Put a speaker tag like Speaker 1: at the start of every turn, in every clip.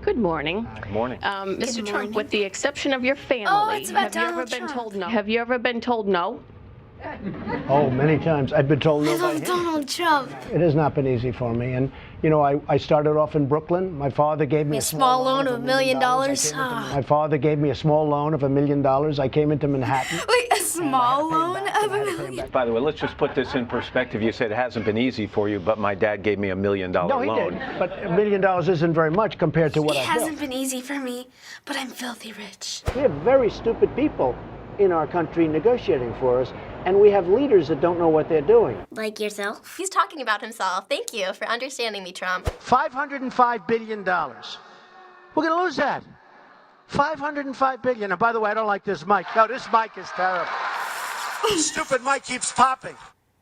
Speaker 1: Good morning.
Speaker 2: Good morning.
Speaker 1: Mr. Trump, with the exception of your family,
Speaker 3: Oh, it's about
Speaker 1: have you ever
Speaker 3: Donald
Speaker 1: been
Speaker 3: Trump.
Speaker 1: told no? Have you ever been told no?
Speaker 4: Oh, many times. I've been told no
Speaker 3: I
Speaker 4: by
Speaker 3: love
Speaker 4: him.
Speaker 3: Donald Trump.
Speaker 4: It has not been easy for me. And, you know, I started off in Brooklyn. My father gave me
Speaker 3: A small loan of $1 million.
Speaker 4: My father gave me a small loan of $1 million. I came into Manhattan.
Speaker 3: Wait, a small loan of $1 million?
Speaker 2: By the way, let's just put this in perspective. You said it hasn't been easy for you, but my dad gave me $1 million
Speaker 4: No, he
Speaker 2: loan.
Speaker 4: did. But $1 million isn't very much compared to what
Speaker 3: It
Speaker 4: I built.
Speaker 3: hasn't been easy for me, but I'm filthy rich.
Speaker 4: We have very stupid people in our country negotiating for us, and we have leaders that don't know what they're doing.
Speaker 3: Like yourself?
Speaker 5: He's talking about himself. Thank you for understanding me, Trump.
Speaker 4: $505 billion. We're going to lose that. $505 billion. And by the way, I don't like this mic. No, this mic is terrible. Stupid mic keeps popping.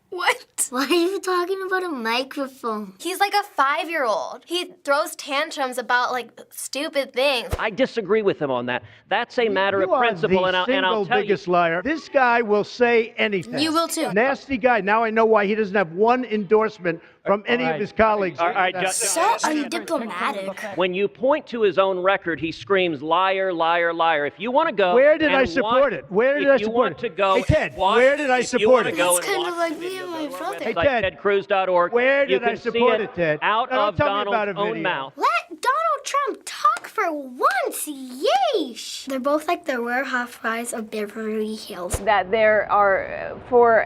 Speaker 3: What? Why are you talking about a microphone?
Speaker 5: He's like a 5-year-old. He throws tantrums about like stupid things.
Speaker 6: I disagree with him on that. That's a matter of
Speaker 4: You are
Speaker 6: principle,
Speaker 4: the
Speaker 6: and I'll
Speaker 4: single
Speaker 6: tell you.
Speaker 4: biggest liar. This guy will say anything.
Speaker 3: You will too.
Speaker 4: Nasty guy. Now I know why he doesn't have one endorsement from any of his colleagues.
Speaker 6: All right,
Speaker 3: So undiplomatic.
Speaker 6: when you point to his own record, he screams, liar, liar, liar. If you want to go,
Speaker 4: Where did
Speaker 6: and
Speaker 4: I support
Speaker 6: watch-
Speaker 4: it? Where did I
Speaker 6: if you
Speaker 4: support
Speaker 6: want
Speaker 4: it?
Speaker 6: to go,
Speaker 4: Hey, Ted,
Speaker 6: and watch-
Speaker 4: where did I
Speaker 6: if you
Speaker 4: support
Speaker 6: want
Speaker 4: it?
Speaker 6: to go
Speaker 3: That's
Speaker 6: and
Speaker 3: kind of
Speaker 6: watch
Speaker 3: like me and my brother.
Speaker 4: Hey,
Speaker 6: website,
Speaker 4: Ted,
Speaker 6: tedcruz.org,
Speaker 4: where
Speaker 6: you
Speaker 4: did I
Speaker 6: can
Speaker 4: support
Speaker 6: see
Speaker 4: it, Ted?
Speaker 6: out
Speaker 4: Now, don't
Speaker 6: of
Speaker 4: tell me about
Speaker 6: Donald's
Speaker 4: a
Speaker 6: own
Speaker 4: video.
Speaker 6: mouth.
Speaker 3: Let Donald Trump talk for once, yeesh! They're both like the Rare Housewives of Beverly Hills.
Speaker 7: That there are, for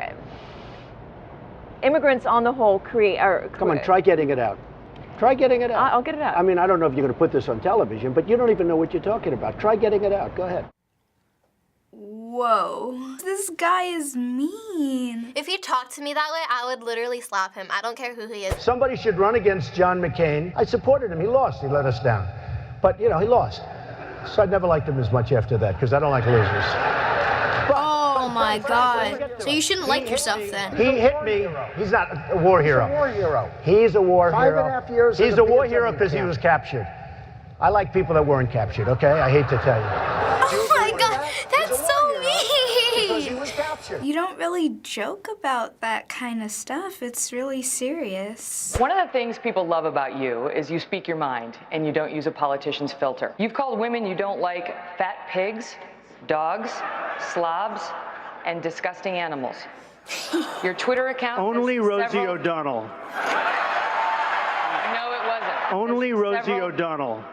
Speaker 7: immigrants on the whole,
Speaker 4: Come on, try getting it out. Try getting it out.
Speaker 7: I'll get it out.
Speaker 4: I mean, I don't know if you're going to put this on television, but you don't even know what you're talking about. Try getting it out. Go ahead.
Speaker 8: Whoa, this guy is mean.
Speaker 5: If he talked to me that way, I would literally slap him. I don't care who he is.
Speaker 4: Somebody should run against John McCain. I supported him. He lost. He let us down. But, you know, he lost. So I never liked him as much after that, because I don't like losers.
Speaker 3: Oh my God. So you shouldn't like yourself then.
Speaker 4: He hit me. He's not a war hero. He's a war hero. He's a war hero. 5.5 years. He's a war hero because he was captured. I like people that weren't captured, okay? I hate to tell you.
Speaker 3: Oh my God, that's so mean.
Speaker 4: He was captured.
Speaker 8: You don't really joke about that kind of stuff. It's really serious.
Speaker 9: One of the things people love about you is you speak your mind and you don't use a politician's filter. You've called women you don't like fat pigs, dogs, slobs, and disgusting animals. Your Twitter account
Speaker 4: Only
Speaker 9: has
Speaker 4: Rosie
Speaker 9: several...
Speaker 4: O'Donnell.
Speaker 9: No, it wasn't.
Speaker 4: Only
Speaker 9: There's
Speaker 4: Rosie
Speaker 9: several...
Speaker 4: O'Donnell.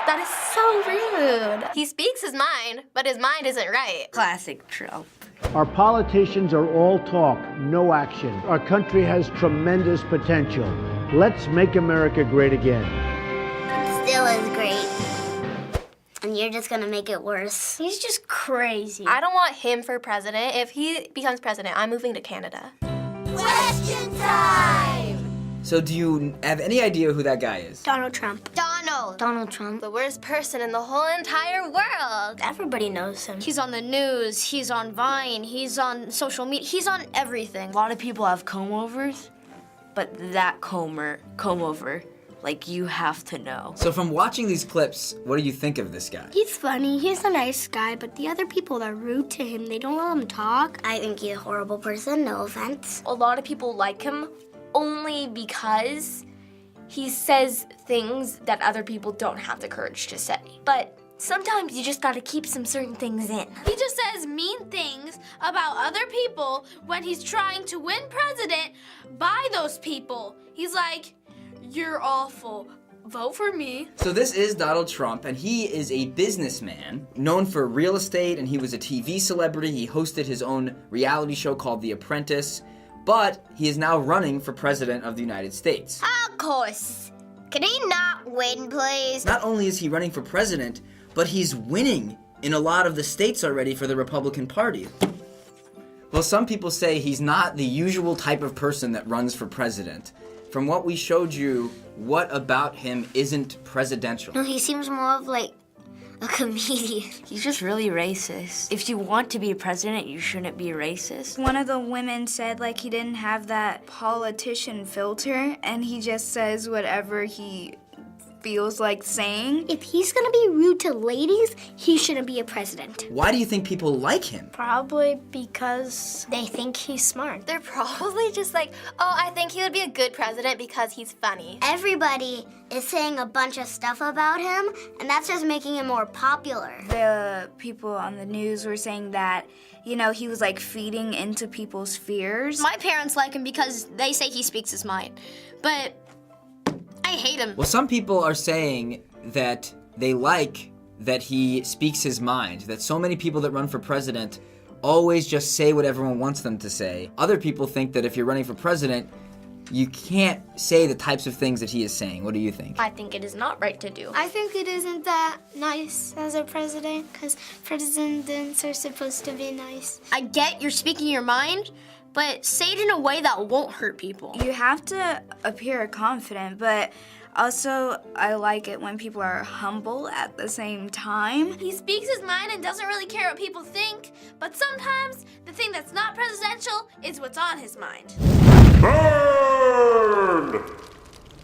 Speaker 3: That is so rude.
Speaker 5: He speaks his mind, but his mind isn't right.
Speaker 8: Classic Trump.
Speaker 4: Our politicians are all talk, no action. Our country has tremendous potential. Let's make America great again.
Speaker 3: Still is great. And you're just gonna make it worse. He's just crazy.
Speaker 5: I don't want him for president. If he becomes president, I'm moving to Canada.
Speaker 3: Question time!
Speaker 10: So do you have any idea who that guy is?
Speaker 3: Donald Trump. Donald Trump.
Speaker 5: The worst person in the whole entire world.
Speaker 3: Everybody knows him. He's on the news, he's on Vine, he's on social media, he's on everything.
Speaker 11: A lot of people have comb-overs, but that comb-over, like, you have to know.
Speaker 10: So from watching these clips, what do you think of this guy?
Speaker 3: He's funny, he's a nice guy, but the other people are rude to him. They don't let him talk. I think he's a horrible person, no offense.
Speaker 5: A lot of people like him only because he says things that other people don't have the courage to say. But sometimes you just gotta keep some certain things in.
Speaker 12: He just says mean things about other people when he's trying to win president by those people. He's like, you're awful. Vote for me.
Speaker 10: So this is Donald Trump, and he is a businessman known for real estate, and he was a TV celebrity. He hosted his own reality show called The Apprentice, but he is now running for president of the United States.
Speaker 3: Of course. Can he not win, please?
Speaker 10: Not only is he running for president, but he's winning in a lot of the states already for the Republican Party. Well, some people say he's not the usual type of person that runs for president. From what we showed you, what about him isn't presidential?
Speaker 3: No, he seems more of like a comedian.
Speaker 11: He's just really racist. If you want to be president, you shouldn't be racist.
Speaker 8: One of the women said like he didn't have that politician filter and he just says whatever he feels like saying.
Speaker 3: If he's gonna be rude to ladies, he shouldn't be a president.
Speaker 10: Why do you think people like him?
Speaker 3: Probably because they think he's smart.
Speaker 5: They're probably just like, oh, I think he would be a good president because he's funny.
Speaker 3: Everybody is saying a bunch of stuff about him, and that's just making him more popular.
Speaker 8: The people on the news were saying that, you know, he was like feeding into people's fears.
Speaker 5: My parents like him because they say he speaks his mind, but I hate him.
Speaker 10: Well, some people are saying that they like that he speaks his mind, that so many people that run for president always just say what everyone wants them to say. Other people think that if you're running for president, you can't say the types of things that he is saying. What do you think?
Speaker 5: I think it is not right to do.
Speaker 3: I think it isn't that nice as a president, because presidents are supposed to be nice.
Speaker 5: I get you're speaking your mind, but say it in a way that won't hurt people.
Speaker 8: You have to appear confident, but also I like it when people are humble at the same time.
Speaker 12: He speaks his mind and doesn't really care what people think, but sometimes the thing that's not presidential is what's on his mind.
Speaker 13: Burn!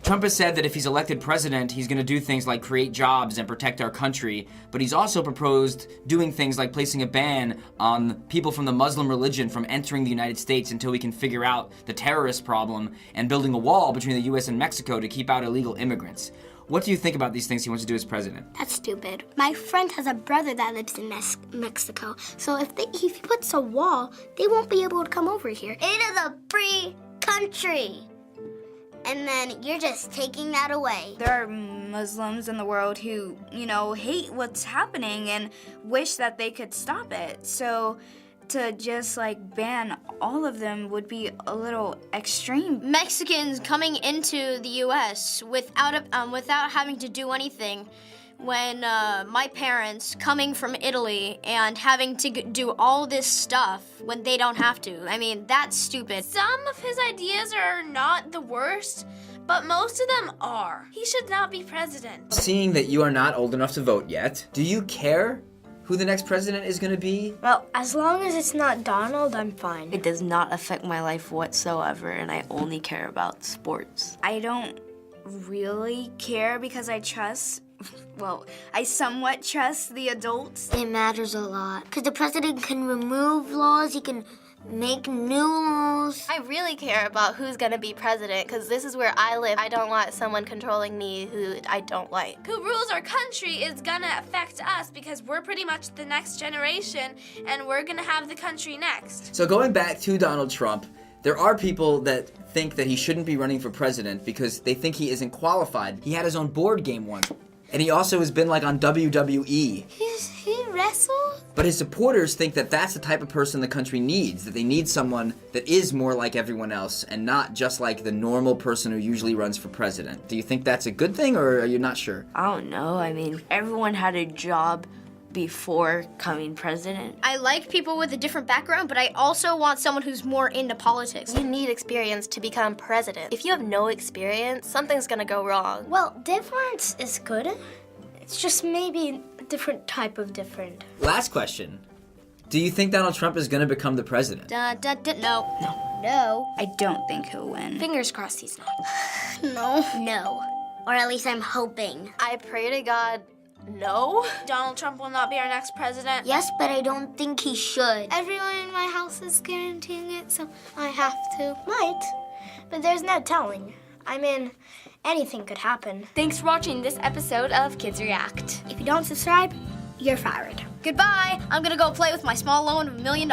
Speaker 10: Trump has said that if he's elected president, he's going to do things like create jobs and protect our country, but he's also proposed doing things like placing a ban on people from the Muslim religion from entering the United States until we can figure out the terrorist problem, and building a wall between the U.S. and Mexico to keep out illegal immigrants. What do you think about these things he wants to do as president?
Speaker 3: That's stupid. My friend has a brother that lives in Mexico, so if he puts a wall, they won't be able to come over here. It is a free country. And then you're just taking that away.
Speaker 8: There are Muslims in the world who, you know, hate what's happening and wish that they could stop it. So to just like ban all of them would be a little extreme.
Speaker 5: Mexicans coming into the U.S. without having to do anything, when my parents coming from Italy and having to do all this stuff when they don't have to. I mean, that's stupid.
Speaker 12: Some of his ideas are not the worst, but most of them are. He should not be president.
Speaker 10: Seeing that you are not old enough to vote yet, do you care who the next president is going to be?
Speaker 3: Well, as long as it's not Donald, I'm fine.
Speaker 11: It does not affect my life whatsoever, and I only care about sports.
Speaker 8: I don't really care because I somewhat trust the adults.
Speaker 3: It matters a lot, because the president can remove laws, he can make new laws.
Speaker 5: I really care about who's gonna be president, because this is where I live. I don't want someone controlling me who I don't like.
Speaker 12: Who rules our country is gonna affect us because we're pretty much the next generation and we're gonna have the country next.
Speaker 10: So going back to Donald Trump, there are people that think that he shouldn't be running for president because they think he isn't qualified. He had his own board game once. And he also has been like on WWE.
Speaker 3: He wrestled?
Speaker 10: But his supporters think that that's the type of person the country needs, that they need someone that is more like everyone else and not just like the normal person who usually runs for president. Do you think that's a good thing, or are you not sure?
Speaker 11: I don't know. I mean, everyone had a job before coming president.
Speaker 5: I like people with a different background, but I also want someone who's more into politics. You need experience to become president. If you have no experience, something's gonna go wrong.
Speaker 3: Well, difference is good. It's just maybe a different type of different.
Speaker 10: Last question. Do you think Donald Trump is going to become the president?
Speaker 5: No.
Speaker 3: No.
Speaker 8: I don't think he'll win.
Speaker 5: Fingers crossed he's not.
Speaker 3: No. Or at least I'm hoping.
Speaker 5: I pray to God, no.
Speaker 12: Donald Trump will not be our next president.
Speaker 3: Yes, but I don't think he should. Everyone in my house is guaranteeing it, so I have to. Might, but there's no telling. I mean, anything could happen.
Speaker 5: Thanks for watching this episode of Kids React.
Speaker 3: If you don't subscribe, you're fired.
Speaker 5: Goodbye. I'm gonna go play with my small loan of $1 million.